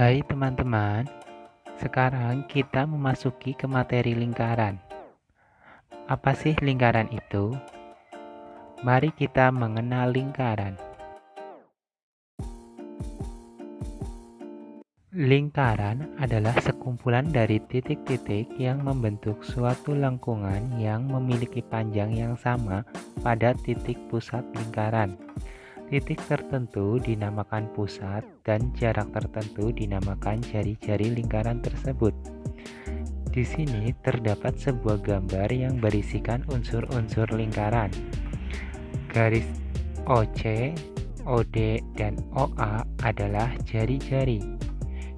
Hai teman-teman, sekarang kita memasuki ke materi lingkaran. Apa sih lingkaran itu? Mari kita mengenal lingkaran. Lingkaran adalah sekumpulan dari titik-titik yang membentuk suatu lengkungan yang memiliki panjang yang sama pada titik pusat lingkaran. Titik tertentu dinamakan pusat dan jarak tertentu dinamakan jari-jari lingkaran tersebut. Di sini terdapat sebuah gambar yang berisikan unsur-unsur lingkaran. Garis OC, OD, dan OA adalah jari-jari.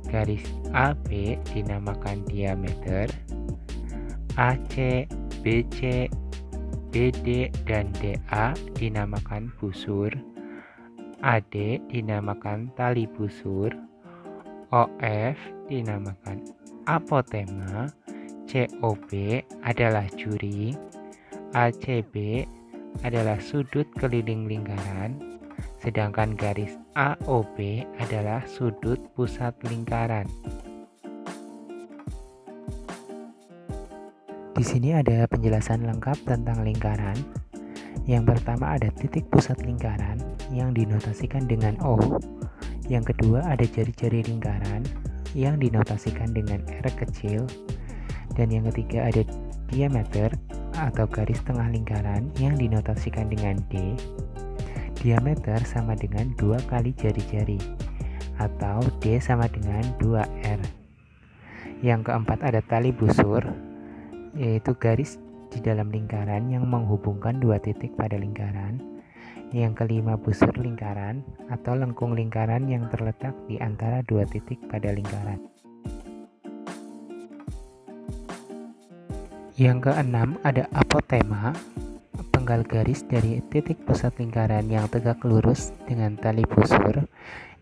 Garis AB dinamakan diameter. AC, BC, BD, dan DA dinamakan busur. AD dinamakan tali busur, OF dinamakan apotema, COB adalah juri, ACB adalah sudut keliling lingkaran, sedangkan garis AOB adalah sudut pusat lingkaran. Di sini ada penjelasan lengkap tentang lingkaran. Yang pertama ada titik pusat lingkaran yang dinotasikan dengan O. Yang kedua ada jari-jari lingkaran yang dinotasikan dengan R kecil. Dan yang ketiga ada diameter atau garis tengah lingkaran yang dinotasikan dengan D. Diameter sama dengan 2 kali jari-jari atau D sama dengan 2R. Yang keempat ada tali busur, yaitu garis di dalam lingkaran yang menghubungkan dua titik pada lingkaran. Yang kelima busur lingkaran atau lengkung lingkaran yang terletak di antara dua titik pada lingkaran. Yang keenam ada apotema, penggal garis dari titik pusat lingkaran yang tegak lurus dengan tali busur.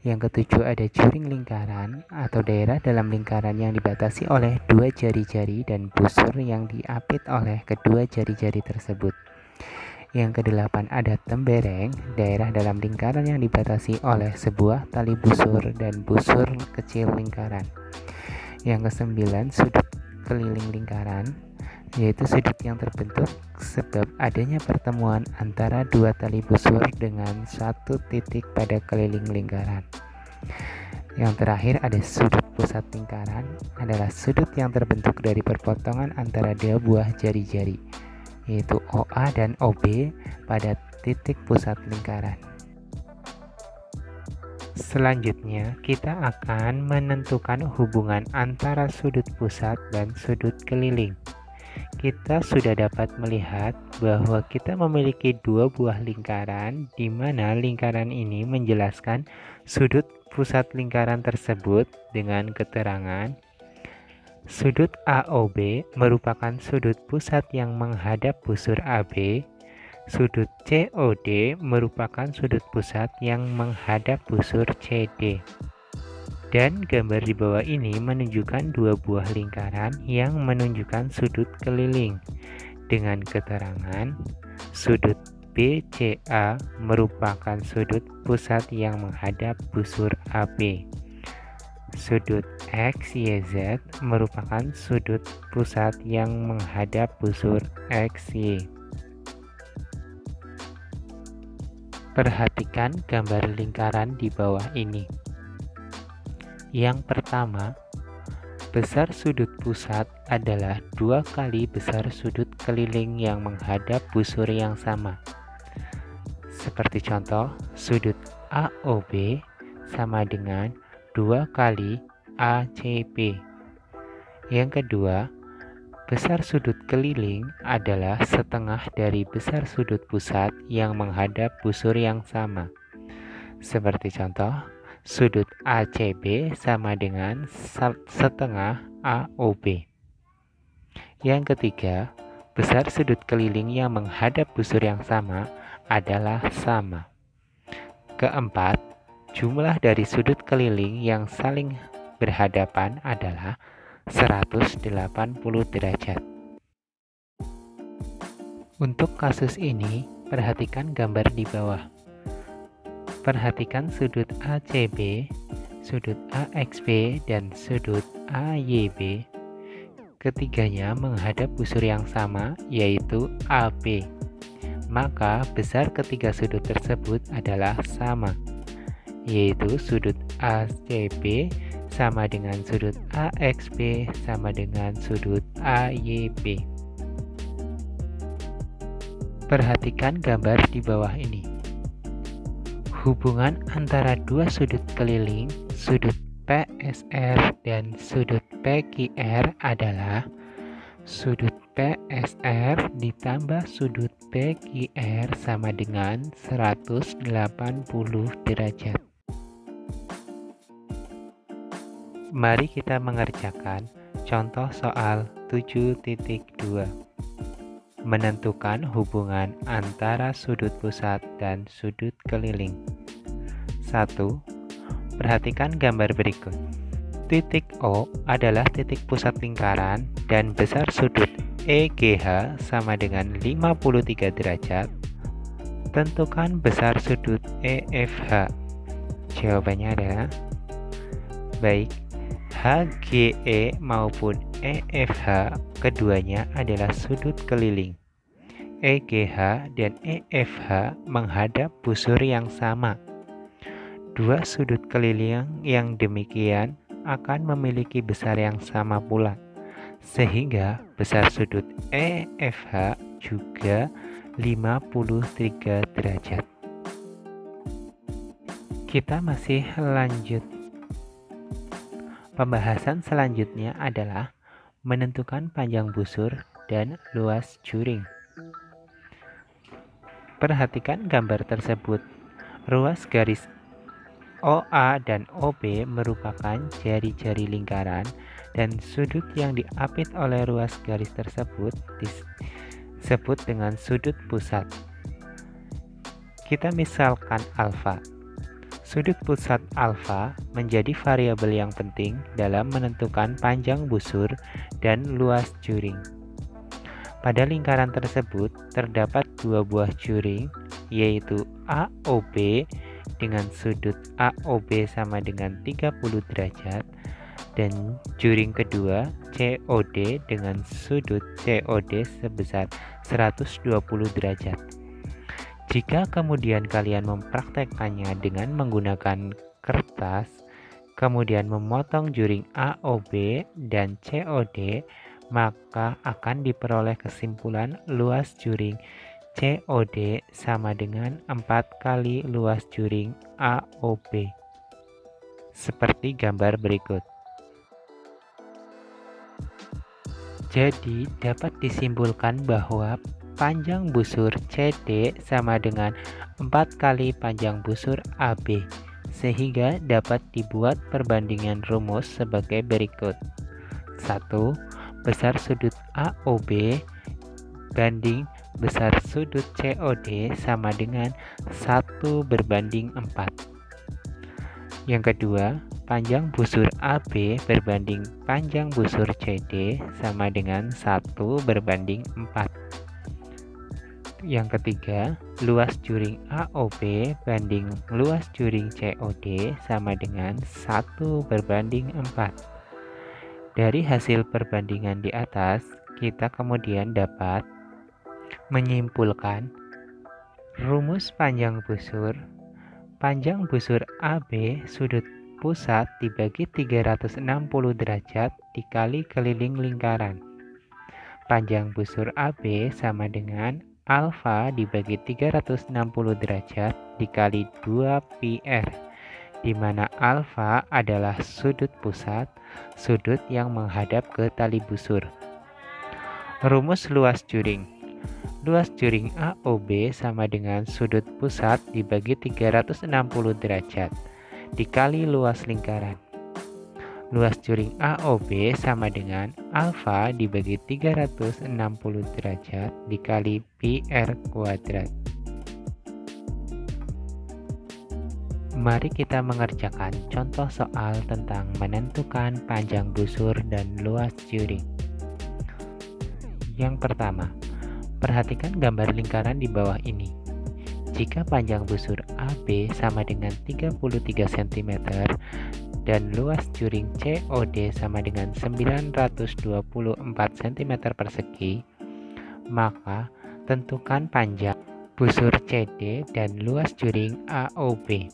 Yang ketujuh ada juring lingkaran atau daerah dalam lingkaran yang dibatasi oleh dua jari-jari dan busur yang diapit oleh kedua jari-jari tersebut. Yang kedelapan ada tembereng, daerah dalam lingkaran yang dibatasi oleh sebuah tali busur dan busur kecil lingkaran. Yang kesembilan sudut keliling lingkaran, yaitu sudut yang terbentuk sebab adanya pertemuan antara dua tali busur dengan satu titik pada keliling lingkaran. Yang terakhir ada sudut pusat lingkaran, adalah sudut yang terbentuk dari perpotongan antara dua buah jari-jari, yaitu OA dan OB pada titik pusat lingkaran. Selanjutnya, kita akan menentukan hubungan antara sudut pusat dan sudut keliling. Kita sudah dapat melihat bahwa kita memiliki dua buah lingkaran, di mana lingkaran ini menjelaskan sudut pusat lingkaran tersebut dengan keterangan sudut AOB merupakan sudut pusat yang menghadap busur AB. Sudut COD merupakan sudut pusat yang menghadap busur CD. Dan gambar di bawah ini menunjukkan dua buah lingkaran yang menunjukkan sudut keliling dengan keterangan sudut BCA merupakan sudut pusat yang menghadap busur AB. Sudut XYZ merupakan sudut pusat yang menghadap busur XY. Perhatikan gambar lingkaran di bawah ini. Yang pertama, besar sudut pusat adalah 2 kali besar sudut keliling yang menghadap busur yang sama. Seperti contoh, sudut AOB sama dengan 2 kali ACB. Yang kedua, besar sudut keliling adalah setengah dari besar sudut pusat yang menghadap busur yang sama. Seperti contoh, sudut ACB sama dengan setengah AOB. Yang ketiga, besar sudut keliling yang menghadap busur yang sama adalah sama. Keempat, jumlah dari sudut keliling yang saling berhadapan adalah 180 derajat. Untuk kasus ini, perhatikan gambar di bawah. Perhatikan sudut ACB, sudut AXB dan sudut AYB. Ketiganya menghadap busur yang sama, yaitu AB. Maka besar ketiga sudut tersebut adalah sama, yaitu sudut ACB sama dengan sudut AXB sama dengan sudut AYB. Perhatikan gambar di bawah ini. Hubungan antara dua sudut keliling, sudut PSR dan sudut PQR adalah sudut PSR ditambah sudut PQR sama dengan 180 derajat. Mari kita mengerjakan contoh soal 7.2. Menentukan hubungan antara sudut pusat dan sudut keliling. 1. Perhatikan gambar berikut. Titik O adalah titik pusat lingkaran dan besar sudut EGH sama dengan 53 derajat. Tentukan besar sudut EFH. Jawabannya adalah baik, HGE maupun EFH keduanya adalah sudut keliling. EGH dan EFH menghadap busur yang sama. Dua sudut keliling yang demikian akan memiliki besar yang sama pula, sehingga besar sudut EFH juga 53 derajat. Kita masih lanjut. Pembahasan selanjutnya adalah menentukan panjang busur dan luas juring. Perhatikan gambar tersebut. Ruas garis OA dan OB merupakan jari-jari lingkaran dan sudut yang diapit oleh ruas garis tersebut disebut dengan sudut pusat. Kita misalkan alfa. Sudut pusat alfa menjadi variabel yang penting dalam menentukan panjang busur dan luas juring. Pada lingkaran tersebut terdapat dua buah juring, yaitu AOB dengan sudut AOB sama dengan 30 derajat dan juring kedua COD dengan sudut COD sebesar 120 derajat. Jika kemudian kalian mempraktekkannya dengan menggunakan kertas, kemudian memotong juring AOB dan COD, maka akan diperoleh kesimpulan luas juring COD sama dengan 4 kali luas juring AOB. Seperti gambar berikut. Jadi dapat disimpulkan bahwa panjang busur CD sama dengan 4 kali panjang busur AB, sehingga dapat dibuat perbandingan rumus sebagai berikut. 1. Besar sudut AOB banding besar sudut COD sama dengan 1/4. Yang kedua, panjang busur AB berbanding panjang busur CD sama dengan 1/4. Yang ketiga, luas juring AOB banding luas juring COD sama dengan 1/4. Dari hasil perbandingan di atas, kita kemudian dapat menyimpulkan rumus panjang busur AB sudut pusat dibagi 360 derajat dikali keliling lingkaran. Panjang busur AB sama dengan alfa dibagi 360 derajat dikali 2πr, di mana alfa adalah sudut pusat, sudut yang menghadap ke tali busur. Rumus luas juring. Luas juring AOB sama dengan sudut pusat dibagi 360 derajat dikali luas lingkaran. Luas juring AOB sama dengan alfa dibagi 360 derajat dikali πr kuadrat. Mari kita mengerjakan contoh soal tentang menentukan panjang busur dan luas juring. Yang pertama, perhatikan gambar lingkaran di bawah ini. Jika panjang busur AB sama dengan 33 cm dan luas juring COD sama dengan 924 cm persegi, maka tentukan panjang busur CD dan luas juring AOB.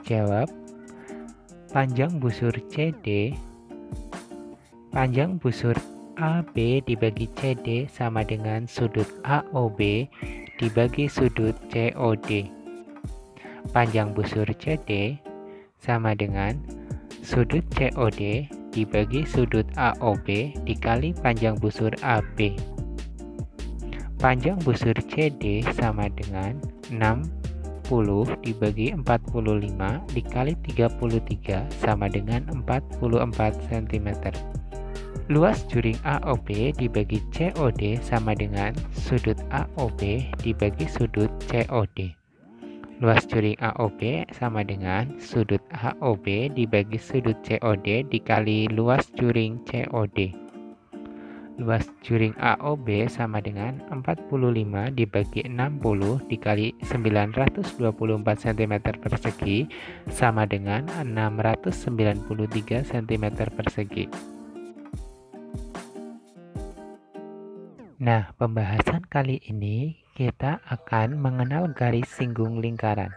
Jawab, panjang busur AB dibagi CD sama dengan sudut AOB dibagi sudut COD. Panjang busur CD sama dengan sudut COD dibagi sudut AOB dikali panjang busur AB. Panjang busur CD sama dengan 60 dibagi 45 dikali 33 sama dengan 44 cm. Luas juring AOB dibagi COD sama dengan sudut AOB dibagi sudut COD. Luas juring AOB sama dengan sudut AOB dibagi sudut COD dikali luas juring COD. Luas juring AOB sama dengan 45 dibagi 60 dikali 924 cm persegi sama dengan 693 cm persegi. Nah, pembahasan kali ini kita akan mengenal garis singgung lingkaran.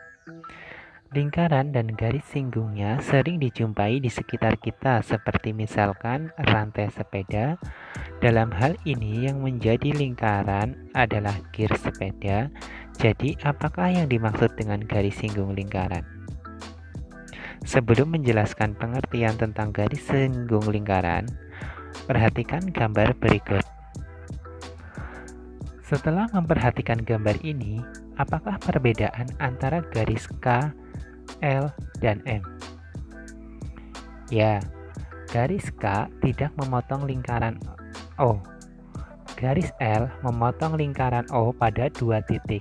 Lingkaran dan garis singgungnya sering dijumpai di sekitar kita, seperti misalkan rantai sepeda. Dalam hal ini yang menjadi lingkaran adalah gear sepeda. Jadi, apakah yang dimaksud dengan garis singgung lingkaran? Sebelum menjelaskan pengertian tentang garis singgung lingkaran, perhatikan gambar berikut. Setelah memperhatikan gambar ini, apakah perbedaan antara garis K, L, dan M? Ya, garis K tidak memotong lingkaran O. Garis L memotong lingkaran O pada 2 titik.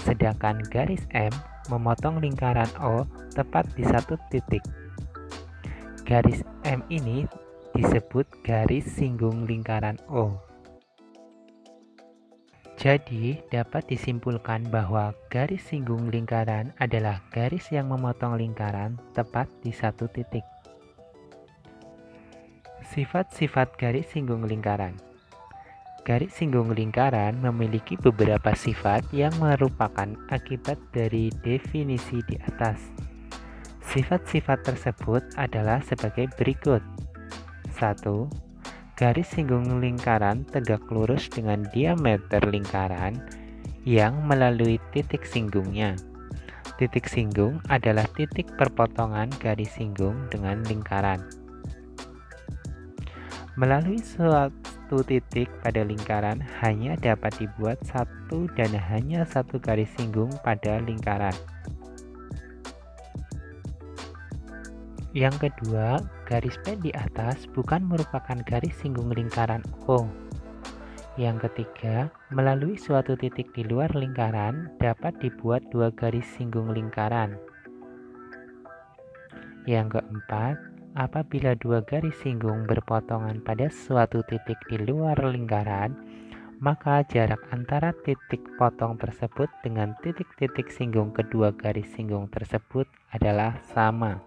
Sedangkan garis M memotong lingkaran O tepat di 1 titik. Garis M ini disebut garis singgung lingkaran O. Jadi, dapat disimpulkan bahwa garis singgung lingkaran adalah garis yang memotong lingkaran tepat di 1 titik. Sifat-sifat garis singgung lingkaran. Garis singgung lingkaran memiliki beberapa sifat yang merupakan akibat dari definisi di atas. Sifat-sifat tersebut adalah sebagai berikut. 1. Garis singgung lingkaran tegak lurus dengan diameter lingkaran yang melalui titik singgungnya. Titik singgung adalah titik perpotongan garis singgung dengan lingkaran. Melalui suatu titik pada lingkaran hanya dapat dibuat satu dan hanya satu garis singgung pada lingkaran. Yang kedua, garis P di atas bukan merupakan garis singgung lingkaran O. Yang ketiga, melalui suatu titik di luar lingkaran dapat dibuat 2 garis singgung lingkaran. Yang keempat, apabila 2 garis singgung berpotongan pada suatu titik di luar lingkaran, maka jarak antara titik potong tersebut dengan titik-titik singgung kedua garis singgung tersebut adalah sama.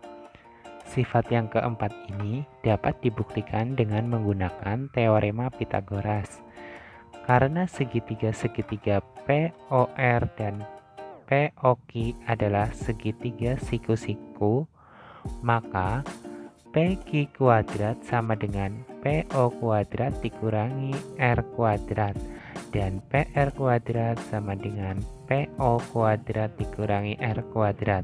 Sifat yang keempat ini dapat dibuktikan dengan menggunakan teorema Pythagoras. Karena segitiga-segitiga POR dan POQ adalah segitiga siku-siku, maka PQ kuadrat sama dengan PO kuadrat dikurangi R kuadrat, dan PR kuadrat sama dengan PO kuadrat dikurangi R kuadrat.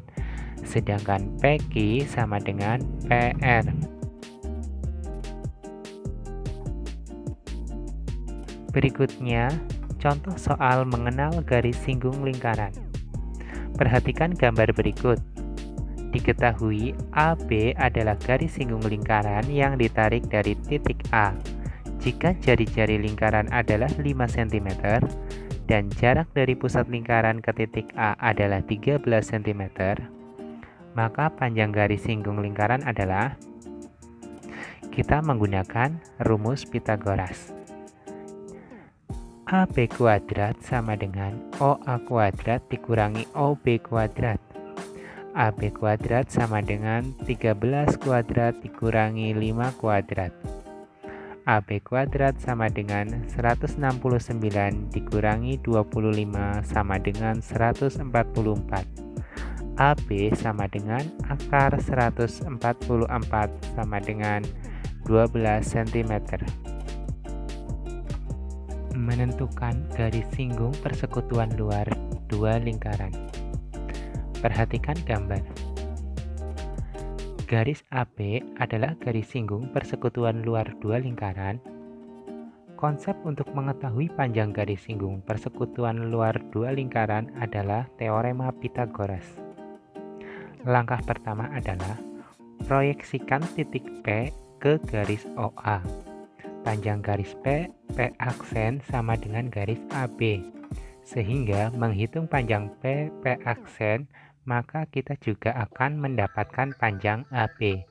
Sedangkan PQ sama dengan PR. Berikutnya, contoh soal mengenal garis singgung lingkaran. Perhatikan gambar berikut. Diketahui AB adalah garis singgung lingkaran yang ditarik dari titik A. Jika jari-jari lingkaran adalah 5 cm dan jarak dari pusat lingkaran ke titik A adalah 13 cm, maka panjang garis singgung lingkaran adalah, kita menggunakan rumus Pythagoras. AB kuadrat sama dengan OA kuadrat dikurangi OB kuadrat. AB kuadrat sama dengan 13 kuadrat dikurangi 5 kuadrat. AB kuadrat sama dengan 169 dikurangi 25 sama dengan 144. AB sama dengan akar 144 sama dengan 12 cm. Menentukan garis singgung persekutuan luar dua lingkaran. Perhatikan gambar. Garis AB adalah garis singgung persekutuan luar dua lingkaran. Konsep untuk mengetahui panjang garis singgung persekutuan luar dua lingkaran adalah teorema Pythagoras. Langkah pertama adalah proyeksikan titik P ke garis OA. Panjang garis P aksen sama dengan garis AB. Sehingga menghitung panjang P aksen, maka kita juga akan mendapatkan panjang AB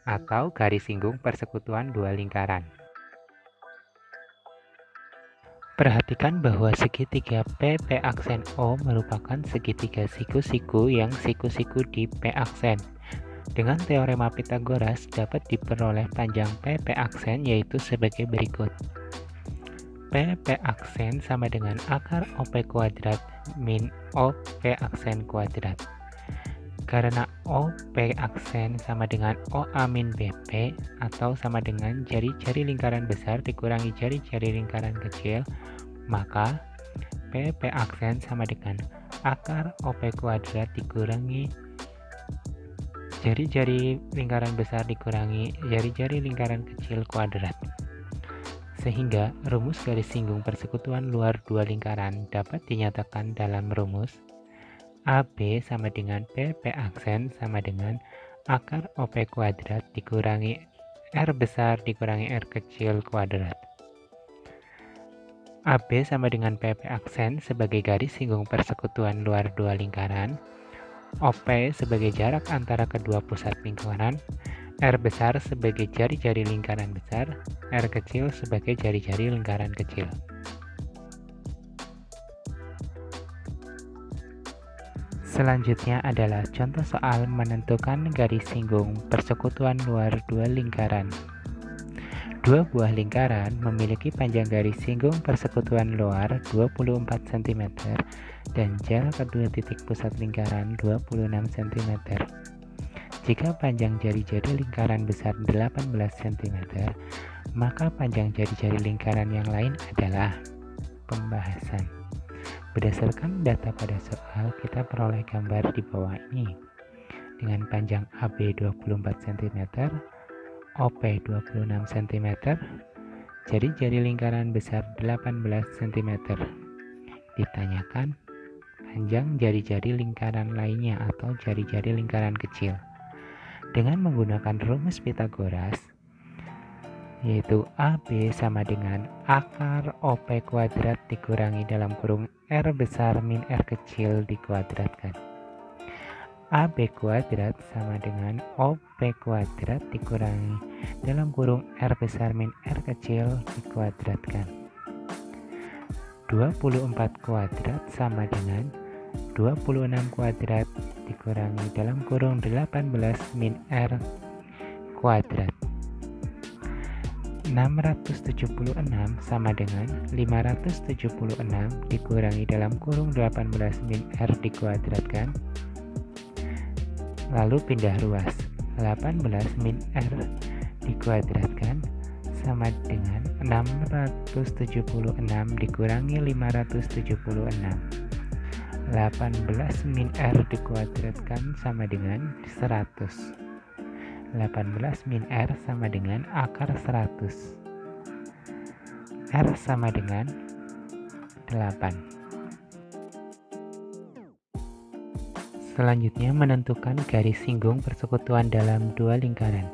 atau garis singgung persekutuan dua lingkaran. Perhatikan bahwa segitiga P aksen O merupakan segitiga siku-siku yang siku-siku di P aksen. Dengan teorema Pythagoras dapat diperoleh panjang P aksen yaitu sebagai berikut. P aksen sama dengan akar OP kuadrat min OP aksen kuadrat. Karena OP aksen sama dengan OA min BP atau sama dengan jari-jari lingkaran besar dikurangi jari-jari lingkaran kecil, maka P aksen sama dengan akar OP kuadrat dikurangi jari-jari lingkaran besar dikurangi jari-jari lingkaran kecil kuadrat. Sehingga rumus garis singgung persekutuan luar dua lingkaran dapat dinyatakan dalam rumus AB sama dengan P aksen sama dengan akar OP kuadrat dikurangi R besar dikurangi R kecil kuadrat. AB sama dengan P aksen sebagai garis singgung persekutuan luar dua lingkaran, OP sebagai jarak antara kedua pusat lingkaran, R besar sebagai jari-jari lingkaran besar, R kecil sebagai jari-jari lingkaran kecil. Selanjutnya adalah contoh soal menentukan garis singgung persekutuan luar dua lingkaran. Dua buah lingkaran memiliki panjang garis singgung persekutuan luar 24 cm dan jarak kedua titik pusat lingkaran 26 cm. Jika panjang jari-jari lingkaran besar 18 cm, maka panjang jari-jari lingkaran yang lain adalah pembahasan. Berdasarkan data pada soal, kita peroleh gambar di bawah ini. Dengan panjang AB 24 cm, OP 26 cm, jari-jari lingkaran besar 18 cm. Ditanyakan panjang jari-jari lingkaran lainnya atau jari-jari lingkaran kecil. Dengan menggunakan rumus Pythagoras, yaitu AB sama dengan akar OP kuadrat dikurangi dalam kurung R besar min R kecil dikuadratkan. AB kuadrat sama dengan OP kuadrat dikurangi dalam kurung R besar min R kecil dikuadratkan. 24 kuadrat sama dengan 26 kuadrat dikurangi dalam kurung 18 min R kuadrat. 676 sama dengan 576 dikurangi dalam kurung 18 min R dikuadratkan. Lalu pindah ruas, 18 min R dikuadratkan sama dengan 676 dikurangi 576. 18 min R dikuadratkan sama dengan 100. 18 min R sama dengan akar 100. R sama dengan 8. Selanjutnya menentukan garis singgung persekutuan dalam dua lingkaran.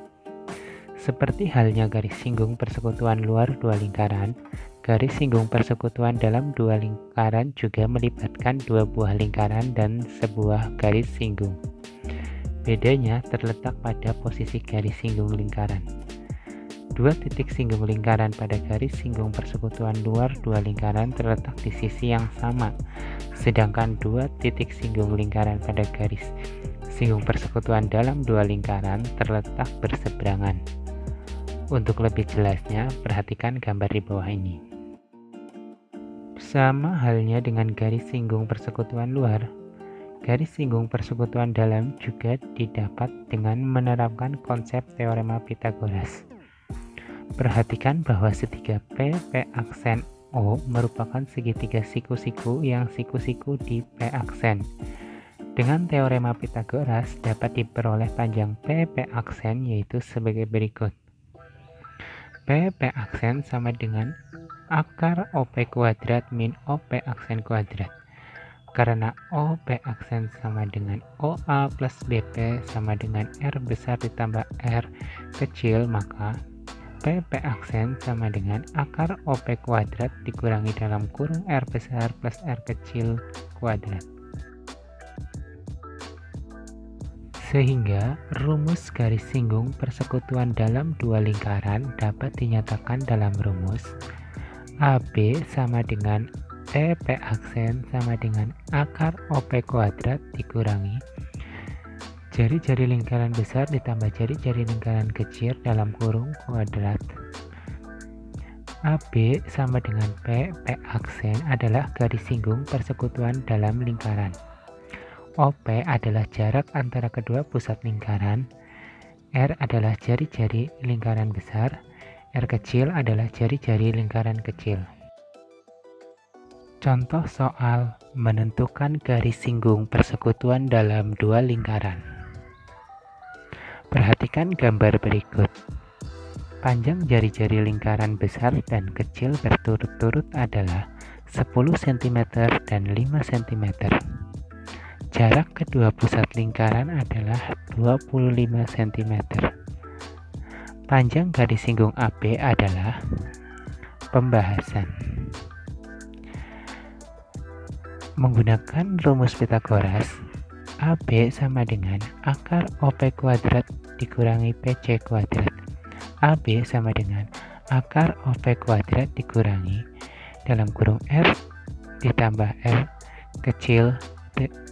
Seperti halnya garis singgung persekutuan luar dua lingkaran, garis singgung persekutuan dalam dua lingkaran juga melibatkan dua buah lingkaran dan sebuah garis singgung. Bedanya terletak pada posisi garis singgung lingkaran. Dua titik singgung lingkaran pada garis singgung persekutuan luar dua lingkaran terletak di sisi yang sama, sedangkan dua titik singgung lingkaran pada garis singgung persekutuan dalam dua lingkaran terletak berseberangan. Untuk lebih jelasnya, perhatikan gambar di bawah ini. Sama halnya dengan garis singgung persekutuan luar, garis singgung persekutuan dalam juga didapat dengan menerapkan konsep teorema Pythagoras. Perhatikan bahwa segitiga P aksen O merupakan segitiga siku-siku yang siku-siku di P aksen. Dengan teorema Pythagoras dapat diperoleh panjang P aksen yaitu sebagai berikut. P aksen sama dengan akar OP kuadrat min OP aksen kuadrat. Karena OP aksen sama dengan OA plus BP sama dengan R besar ditambah R kecil, maka P aksen sama dengan akar OP kuadrat dikurangi dalam kurung R besar plus R kecil kuadrat. Sehingga rumus garis singgung persekutuan dalam dua lingkaran dapat dinyatakan dalam rumus AB sama dengan P aksen sama dengan akar OP kuadrat dikurangi jari-jari lingkaran besar ditambah jari-jari lingkaran kecil dalam kurung kuadrat. AB sama dengan P aksen adalah garis singgung persekutuan dalam lingkaran. OP adalah jarak antara kedua pusat lingkaran, R adalah jari-jari lingkaran besar, R kecil adalah jari-jari lingkaran kecil. Contoh soal menentukan garis singgung persekutuan dalam dua lingkaran. Perhatikan gambar berikut. Panjang jari-jari lingkaran besar dan kecil berturut-turut adalah 10 cm dan 5 cm. Jarak kedua pusat lingkaran adalah 25 cm. Panjang garis singgung AB adalah pembahasan. Menggunakan rumus Pythagoras, AB sama dengan akar OP kuadrat dikurangi PC kuadrat. AB sama dengan akar OP kuadrat dikurangi dalam kurung R ditambah R kecil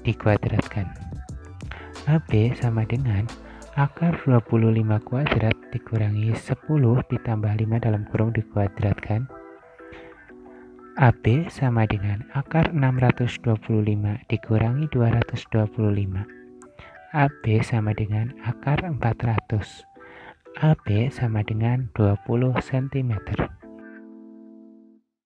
dikuadratkan. AB sama dengan akar 25 kuadrat dikurangi 10 ditambah 5 dalam kurung dikuadratkan. AB sama dengan akar 625 dikurangi 225. AB sama dengan akar 400. AB sama dengan 20 cm.